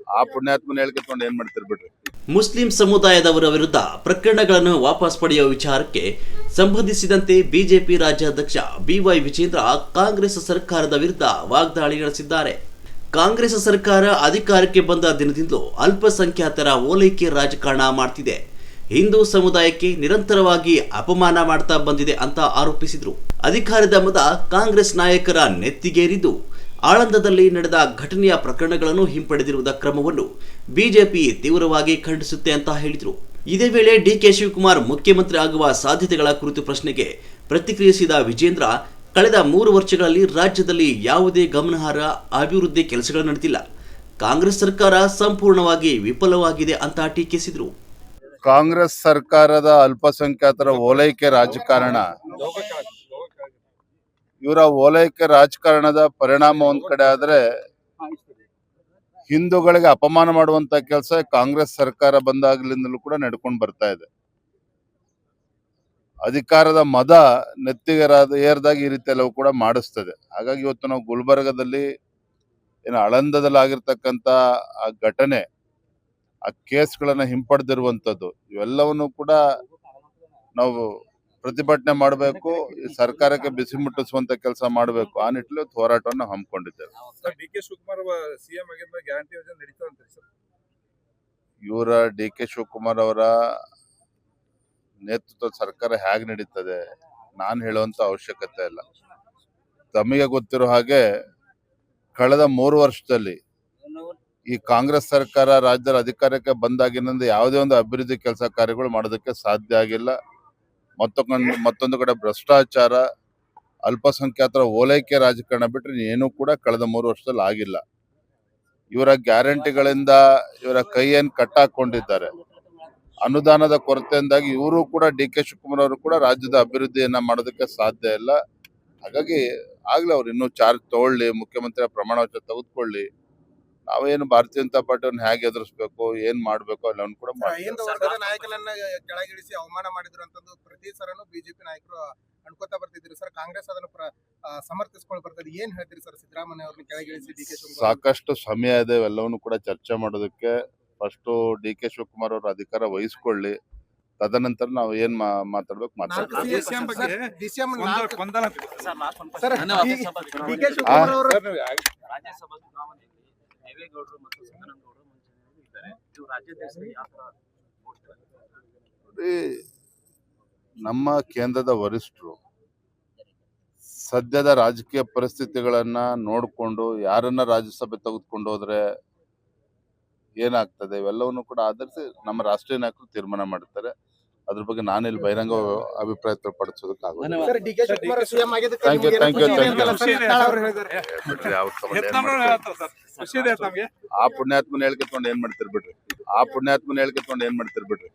ಆ ಪುಣ್ಯಾತ್ಮನ ಹೇಳ್ಕೊಂಡು ಏನ್ ಮಾಡ್ತಿರ್ ಬಿಡ್ರಿ. ಮುಸ್ಲಿಂ ಸಮುದಾಯದವರ ವಿರುದ್ಧ ಪ್ರಕರಣಗಳನ್ನು ವಾಪಸ್ ಪಡೆಯುವ ವಿಚಾರಕ್ಕೆ ಸಂಬಂಧಿಸಿದಂತೆ ಬಿಜೆಪಿ ರಾಜ್ಯಾಧ್ಯಕ್ಷ ಬಿವೈ ವಿಜೇಂದ್ರ ಕಾಂಗ್ರೆಸ್ ಸರ್ಕಾರದ ವಿರುದ್ಧ ವಾಗ್ದಾಳಿ ನಡೆಸಿದ್ದಾರೆ. ಕಾಂಗ್ರೆಸ್ ಸರ್ಕಾರ ಅಧಿಕಾರಕ್ಕೆ ಬಂದ ದಿನದಿಂದಲೂ ಅಲ್ಪಸಂಖ್ಯಾತರ ಓಲೈಕೆ ರಾಜಕಾರಣ ಮಾಡ್ತಿದೆ, ಹಿಂದೂ ಸಮುದಾಯಕ್ಕೆ ನಿರಂತರವಾಗಿ ಅಪಮಾನ ಮಾಡ್ತಾ ಬಂದಿದೆ ಅಂತ ಆರೋಪಿಸಿದರು. ಅಧಿಕಾರದ ಮದ ಕಾಂಗ್ರೆಸ್ ನಾಯಕರ ನೆತ್ತಿಗೇರಿದ್ದು ಆಳಂದದಲ್ಲಿ ನಡೆದ ಘಟನೆಯ ಪ್ರಕರಣಗಳನ್ನು ಹಿಂಪಡೆದಿರುವ ಕ್ರಮವನ್ನು ಬಿಜೆಪಿ ತೀವ್ರವಾಗಿ ಖಂಡಿಸುತ್ತೆ ಅಂತ ಹೇಳಿದರು. ಇದೇ ವೇಳೆ ಡಿಕೆ ಶಿವಕುಮಾರ್ ಮುಖ್ಯಮಂತ್ರಿ ಆಗುವ ಸಾಧ್ಯತೆಗಳ ಕುರಿತು ಪ್ರಶ್ನೆಗೆ ಪ್ರತಿಕ್ರಿಯಿಸಿದ ವಿಜೇಂದ್ರ, ಕಳೆದ 3 ವರ್ಷಗಳಲ್ಲಿ ರಾಜ್ಯದಲ್ಲಿ ಯಾವುದೇ ಗಮನಾರ್ಹ ಅಭಿವೃದ್ಧಿ ಕೆಲಸಗಳು ನಡೆದಿಲ್ಲ, ಕಾಂಗ್ರೆಸ್ ಸರ್ಕಾರ ಸಂಪೂರ್ಣವಾಗಿ ವಿಫಲವಾಗಿದೆ ಅಂತ ಟೀಕಿಸಿದರು. ಕಾಂಗ್ರೆಸ್ ಸರ್ಕಾರದ ಅಲ್ಪಸಂಖ್ಯಾತರ ಓಲೈಕೆ ರಾಜಕಾರಣ, ಇವರ ಓಲೈಕೆ ರಾಜಕಾರಣದ ಪರಿಣಾಮ ಒಂದ್ ಕಡೆ ಆದ್ರೆ ಹಿಂದೂಗಳಿಗೆ ಅಪಮಾನ ಮಾಡುವಂತ ಕೆಲಸ ಕಾಂಗ್ರೆಸ್ ಸರ್ಕಾರ ಬಂದಾಗಲಿಂದಲೂ ಕೂಡ ನಡ್ಕೊಂಡು ಬರ್ತಾ ಇದೆ. ಅಧಿಕಾರದ ಮದ ನೆತ್ತಿಗೆ ಏರ್ದಾಗ ಈ ರೀತಿ ಎಲ್ಲವೂ ಕೂಡ ಮಾಡಿಸ್ತದೆ. ಹಾಗಾಗಿ ಇವತ್ತು ನಾವು ಗುಲ್ಬರ್ಗದಲ್ಲಿ ಏನು ಆಳಂದದಲ್ಲಿ ಆಗಿರ್ತಕ್ಕಂಥ ಆ ಘಟನೆ, ಆ ಕೇಸ್ಗಳನ್ನ ಹಿಂಪಡೆದಿರುವಂತದ್ದು, ಇವೆಲ್ಲವನ್ನು ಕೂಡ ನಾವು ಪ್ರತಿಭಟನೆ ಮಾಡಬೇಕು, ಈ ಸರ್ಕಾರಕ್ಕೆ ಬಿಸಿ ಮುಟ್ಟಿಸುವಂತ ಕೆಲಸ ಮಾಡಬೇಕು. ಆ ನಿಟ್ಟಿನಲ್ಲಿ ಹೋರಾಟವನ್ನು ಹಮ್ಮಿಕೊಂಡಿದ್ದೇವೆ. ಡಿಕೆ ಶಿವಕುಮಾರ್ ಸಿಎಂ ಆಗಿದ್ದ ಗ್ಯಾರಂಟಿ ಯೋಜನೆ ನಡೀತಾ ಅಂತ ಸರ್. ಇವರ ಡಿಕೆ ಶಿವಕುಮಾರ್ ಅವರ ನೇತೃತ್ವದ ಸರ್ಕಾರ ಹೇಗೆ ನಡೀತದೆ ನಾನು ಹೇಳುವಂತ ಅವಶ್ಯಕತೆ ಇಲ್ಲ. ತಮಗೆ ಗೊತ್ತಿರೋ ಹಾಗೆ ಕಳೆದ 3 ವರ್ಷದಲ್ಲಿ ಈ ಕಾಂಗ್ರೆಸ್ ಸರ್ಕಾರ ರಾಜ್ಯದ ಅಧಿಕಾರಕ್ಕೆ ಬಂದಾಗಿನಿಂದ ಯಾವುದೇ ಒಂದು ಅಭಿವೃದ್ಧಿ ಕೆಲಸ ಕಾರ್ಯಗಳು ಮಾಡೋದಕ್ಕೆ ಸಾಧ್ಯ ಆಗಿಲ್ಲ. ಮತ್ತೊಂದು ಕಡೆ ಭ್ರಷ್ಟಾಚಾರ, ಅಲ್ಪಸಂಖ್ಯಾತರ ಓಲೈಕೆ ರಾಜಕಾರಣ ಬಿಟ್ಟರೆ ಏನೂ ಕೂಡ ಕಳೆದ 3 ವರ್ಷದಲ್ಲಿ ಆಗಿಲ್ಲ. ಇವರ ಗ್ಯಾರಂಟಿಗಳಿಂದ ಇವರ ಕೈಯನ್ನು ಕಟ್ಟಾಕೊಂಡಿದ್ದಾರೆ. ಅನುದಾನದ ಕೊರತೆಯಿಂದಾಗಿ ಇವರು ಕೂಡ ಡಿಕೆ ಶಿವಕುಮಾರ್ ಅವರು ಕೂಡ ರಾಜ್ಯದ ಅಭಿವೃದ್ಧಿಯನ್ನ ಮಾಡೋದಕ್ಕೆ ಸಾಧ್ಯ ಇಲ್ಲ. ಹಾಗಾಗಿ ಆಗ್ಲೇ ಅವ್ರು ಇನ್ನೂ ಚಾರ್ಜ್ ತಗೊಳ್ಳಿ, ಮುಖ್ಯಮಂತ್ರಿ ಪ್ರಮಾಣ ವಚನ ತೆಗೆದುಕೊಳ್ಳಿ, ನಾವೇನು ಭಾರತೀಯ ಜನತಾ ಪಾರ್ಟಿಯನ್ನು ಹೇಗೆ ಎದುರಿಸಬೇಕು, ಏನ್ ಮಾಡ್ಬೇಕು ಅಲ್ಲವನ್ನು ಕೂಡ ನಾಯಕನನ್ನ ಕೆಳಗಿಳಿಸಿ ಅವಮಾನ ಮಾಡಿದ್ರು ಅಂತಂದು ಪ್ರತಿ ಸರನು ಬಿಜೆಪಿ ನಾಯಕರು ಅನ್ಕೋತಾ ಬರ್ತಿದ್ರು ಸರ್. ಕಾಂಗ್ರೆಸ್ ಅದನ್ನು ಸಮರ್ಥಿಸ್ಕೊಂಡು ಬರ್ತದೆ. ಏನ್ ಹೇಳ್ತೀರಿ ಸರ್ ಸಿದ್ದರಾಮಯ್ಯ ಅವ್ರನ್ನ ಕೆಳಗಿಳಿಸಿ ಡಿಕೆ ಶಿವಕುಮಾರ್? ಸಾಕಷ್ಟು ಸಮಯ ಇದೆ ಎಲ್ಲವನ್ನು ಕೂಡ ಚರ್ಚೆ ಮಾಡೋದಕ್ಕೆ. ಫಸ್ಟ್ ಡಿಕೆ ಶಿವಕುಮಾರ್ ಅವರು ಅಧಿಕಾರ ವಹಿಸ್ಕೊಳ್ಳಿ, ತದನಂತರ ನಾವು ಏನ್ ಮಾತಾಡ್ಬೇಕು ಮಾತಾಡ್ತೀವಿ. ನಮ್ಮ ಕೇಂದ್ರದ ವರಿಷ್ಠರು ಸದ್ಯದ ರಾಜಕೀಯ ಪರಿಸ್ಥಿತಿಗಳನ್ನ ನೋಡಿಕೊಂಡು ಯಾರನ್ನ ರಾಜ್ಯಸಭೆ ತೆಗೆದುಕೊಂಡು ಹೋದ್ರೆ ಏನಾಗ್ತದೆ ಇವೆಲ್ಲವನ್ನು ಕೂಡ ಆಧರಿಸಿ ನಮ್ಮ ರಾಷ್ಟ್ರೀಯ ನಾಯಕರು ತೀರ್ಮಾನ ಮಾಡ್ತಾರೆ. ಅದ್ರ ಬಗ್ಗೆ ನಾನಿಲ್ಲಿ ಬಹಿರಂಗ ಅಭಿಪ್ರಾಯ ಪಡಿಸೋದಕ್ಕಾಗಲ್ಲ. ಆ ಪುಣ್ಯಾತ್ಮನ ಹೇಳ್ಕೊಂಡು ಏನ್ ಮಾಡ್ತಿರ್ ಬಿಡ್ರಿ.